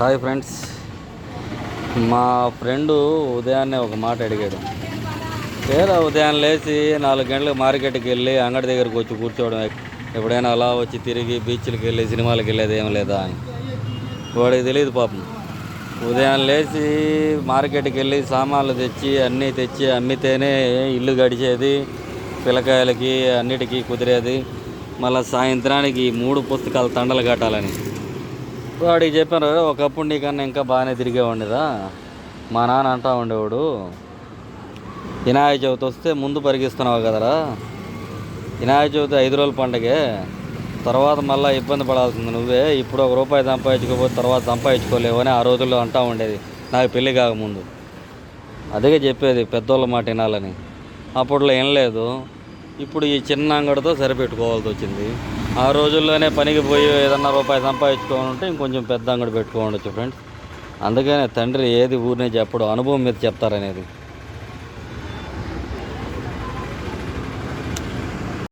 Hi friends, మా friend ఉదయాన్నే ఒక మాట అడిగాడు. పేరా ఉదయాన్నే లేచి 4 గంటలకు మార్కెట్కి వెళ్ళి అంగడి దగ్గరకు వచ్చి కూర్చోవడం, ఎప్పుడైనా అలా వచ్చి తిరిగి బీచ్లకు వెళ్ళి సినిమాలకు వెళ్ళేది ఏం లేదా అని. వాడికి తెలియదు పాపం. ఉదయాన్నే లేచి మార్కెట్కి వెళ్ళి సామాన్లు తెచ్చి అన్నీ తెచ్చి అమ్మితేనే ఇల్లు గడిచేది, పిల్లకాయలకి అన్నిటికీ కుదిరేది. మళ్ళీ సాయంత్రానికి 3 పుస్తకాలు తండలు కట్టాలని వాడికి చెప్పాను. ఒకప్పుడు నీకన్నా ఇంకా బాగానే తిరిగేవాడినిరా, మా నాన్న అంటా ఉండేవాడు, వినాయక చవితి వస్తే ముందు పరిగిస్తున్నావు కదరా, వినాయక చవితి 5 రోజుల పండగే, తర్వాత మళ్ళీ ఇబ్బంది పడాల్సింది నువ్వే, ఇప్పుడు ₹1 సంపాదించుకోకపోతే తర్వాత సంపాదించుకోలేవు అని ఆ రోజుల్లో అంటూ ఉండేది నాకు పెళ్ళి కాకముందు. అదే చెప్పేది పెద్దోళ్ళ మాట వినాలని. అప్పట్లో వినలేదు. ఇప్పుడు ఈ చిన్న అంగడితో సరిపెట్టుకోవాల్సి వచ్చింది. ఆ రోజుల్లోనే పనికి పోయి ఏదన్నా ₹1 సంపాదించుకోవాలంటే ఇంకొంచెం పెద్ద అంగడి పెట్టుకోవచ్చు ఫ్రెండ్స్. అందుకనే తండ్రి ఏది ఊరినే చెప్పడం, అనుభవం మీద చెప్తారనేది.